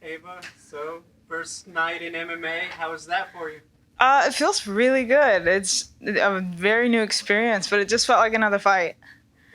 Ava, so first night in MMA, how was that for you? It feels really good. It's a very new experience, but it just felt like another fight.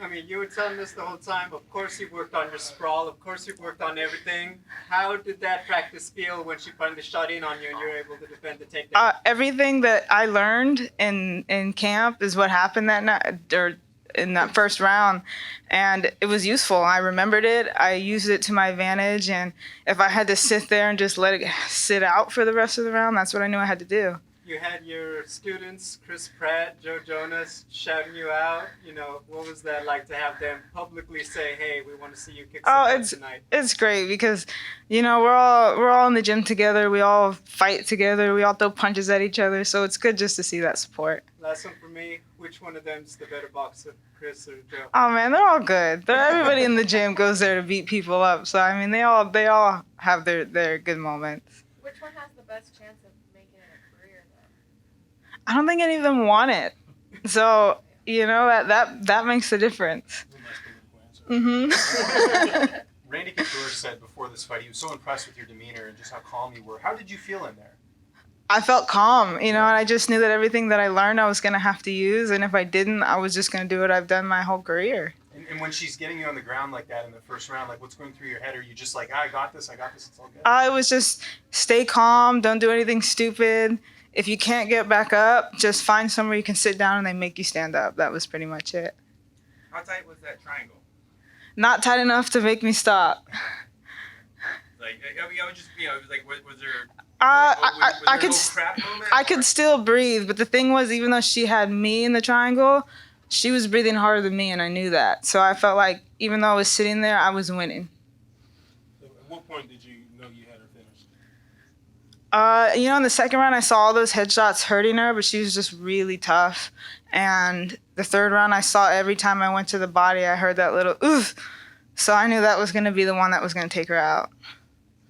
I mean, you were telling us the whole time, of course you've worked on your sprawl, of course you've worked on everything. How did that practice feel when she finally shot in on you and you were able to defend the takedown? Everything that I learned in camp is what happened that night, or in that first round, and it was useful. I remembered it. I used it to my advantage, and if I had to sit there and just let it sit out for the rest of the round, that's what I knew I had to do. You had your students, Chris Pratt, Joe Jonas, shouting you out. You know, what was that like to have them publicly say, "Hey, we want to see you kick some butt tonight"? It's great because, you know, we're all in the gym together. We all fight together. We all throw punches at each other. So it's good just to see that support. Last one for me. Which one of them's the better boxer, Chris or Joe? Oh man, they're all good. Everybody in the gym goes there to beat people up. So I mean, they all have their good moments. Which one has the best chance of making it a career then? I don't think any of them want it. So, you know, that makes the difference. Mm-hmm. Randy Couture said before this fight he was so impressed with your demeanor and just how calm you were. How did you feel in there? I felt calm, you know, and I just knew that everything that I learned I was going to have to use, and if I didn't, I was just going to do what I've done my whole career. And when she's getting you on the ground like that in the first round, like what's going through your head? Are you just like, I got this, it's all good? I was just stay calm, don't do anything stupid. If you can't get back up, just find somewhere you can sit down and they make you stand up. That was pretty much it. How tight was that triangle? Not tight enough to make me stop. Like, I would just, you know, like, was there... I could still breathe, but the thing was, even though she had me in the triangle, she was breathing harder than me, and I knew that. So I felt like even though I was sitting there, I was winning. So at what point did you know you had her finished? You know, in the second round, I saw all those headshots hurting her, but she was just really tough. And the third round, I saw every time I went to the body, I heard that little oof. So I knew that was going to be the one that was going to take her out.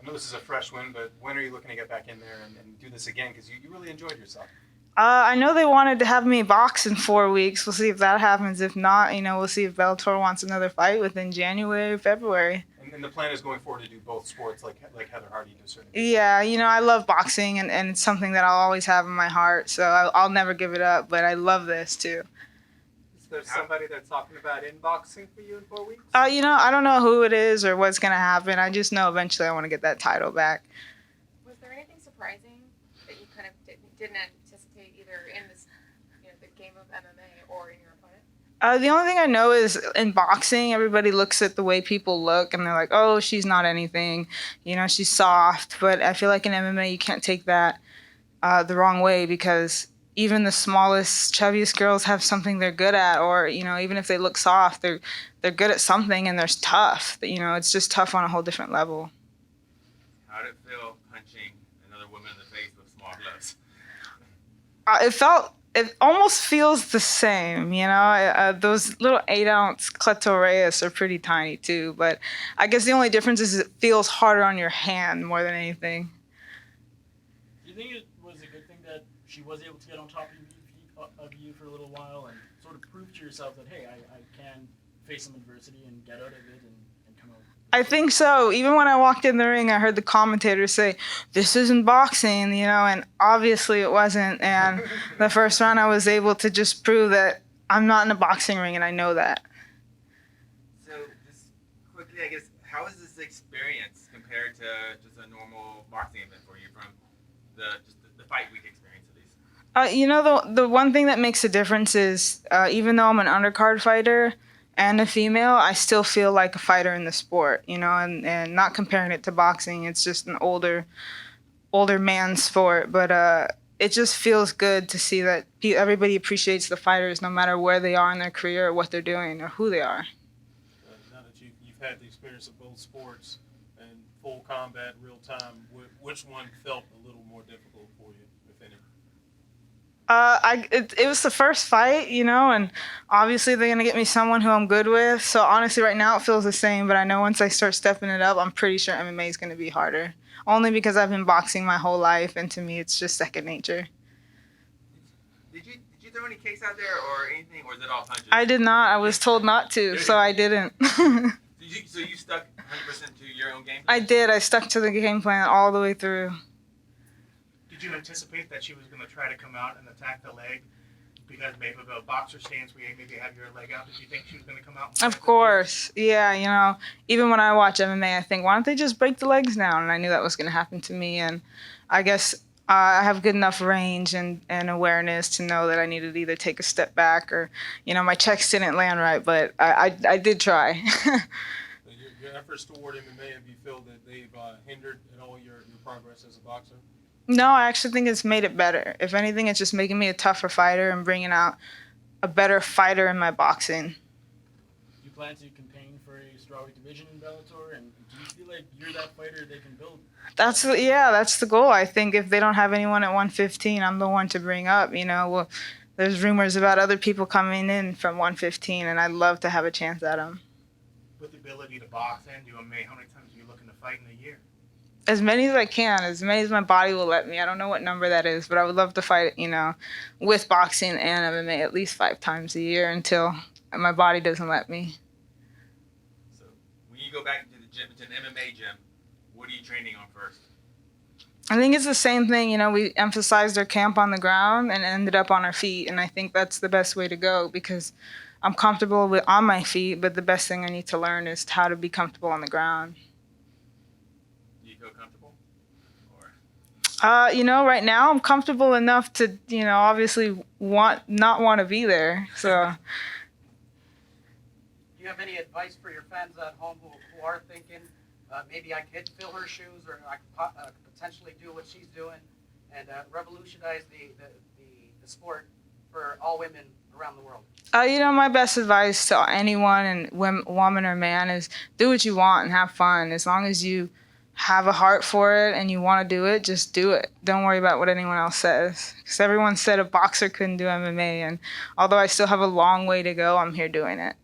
I know this is a fresh win, but when are you looking to get back in there and do this again? Because you really enjoyed yourself. I know they wanted to have me box in 4 weeks. We'll see if that happens. If not, you know, we'll see if Bellator wants another fight within January, February. And the plan is going forward to do both sports like Heather Hardy to a certain extent. Yeah, you know, I love boxing, and it's something that I'll always have in my heart. So I'll never give it up, but I love this too. Is there somebody that's talking about inboxing for you in 4 weeks? You know, I don't know who it is or what's going to happen. I just know eventually I want to get that title back. Was there anything surprising that you kind of didn't anticipate either in this, you know, the game of MMA or in your opponent? The only thing I know is in boxing, everybody looks at the way people look and they're like, oh, she's not anything. You know, she's soft. But I feel like in MMA, you can't take that the wrong way because even the smallest, chubbiest girls have something they're good at, or, you know, even if they look soft, they're good at something and they're tough. You know, it's just tough on a whole different level. How did it feel punching another woman in the face with small gloves? It almost feels the same, you know. Those little 8-ounce clitorius are pretty tiny too, but I guess the only difference is it feels harder on your hand more than anything. Do you think it was a good thing that she was able to get on top of you for a little while and sort of prove to yourself that, hey, I can face some adversity and get out of it and come out? I think so. Even when I walked in the ring, I heard the commentators say, this isn't boxing, you know, and obviously it wasn't. And the first round, I was able to just prove that I'm not in a boxing ring, and I know that. So just quickly, I guess, how is this experience compared to just a normal boxing event for you from the fight week experience at least? You know, the one thing that makes a difference is even though I'm an undercard fighter and a female, I still feel like a fighter in the sport, you know, and not comparing it to boxing. It's just an older man's sport, but it just feels good to see that everybody appreciates the fighters no matter where they are in their career or what they're doing or who they are. Now that you've had the experience of both sports and full combat, real time, which one felt a little more difficult for you, if any? It was the first fight, you know, and obviously they're going to get me someone who I'm good with. So honestly, right now it feels the same, but I know once I start stepping it up, I'm pretty sure MMA is going to be harder. Only because I've been boxing my whole life, and to me, it's just second nature. Did you throw any kicks out there or anything, or is it all punches? I did not. I was told not to, so I didn't. So you stuck 100% to your own game? I did. I stuck to the game plan all the way through. Did you anticipate that she was going to try to come out and attack the leg? Because maybe of a boxer stance where you maybe have your leg out. Did you think she was going to come out? And Of course. Yeah, you know, even when I watch MMA, I think, why don't they just break the legs down? And I knew that was going to happen to me. And I guess I have good enough range and awareness to know that I needed to either take a step back or, you know, my checks didn't land right, but I did try. Your efforts toward MMA, have you feel that they've hindered at all your progress as a boxer? No, I actually think it's made it better. If anything, it's just making me a tougher fighter and bringing out a better fighter in my boxing. Do you plan to campaign for a strawweight division in Bellator? And do you feel like you're that fighter they can build? That's the goal. I think if they don't have anyone at 115, I'm the one to bring up. You know, well, there's rumors about other people coming in from 115, and I'd love to have a chance at them. With the ability to box and do MMA, how many times are you looking to fight in a year? As many as I can, as many as my body will let me. I don't know what number that is, but I would love to fight, you know, with boxing and MMA at least 5 times a year until my body doesn't let me. So when you go back into the gym, into an MMA gym, what are you training on first? I think it's the same thing. You know, we emphasized our camp on the ground and ended up on our feet, and I think that's the best way to go because I'm comfortable on my feet, but the best thing I need to learn is how to be comfortable on the ground. Do you feel comfortable? Or You know, right now I'm comfortable enough to, you know, obviously not want to be there. So, Do you have any advice for your fans at home who are thinking, maybe I could fill her shoes or I could potentially do what she's doing and revolutionize the sport for all women around the world? you know, my best advice to anyone, and woman or man, is do what you want and have fun. As long as you have a heart for it and you want to do it, just do it. Don't worry about what anyone else says. Because everyone said a boxer couldn't do MMA, and although I still have a long way to go, I'm here doing it.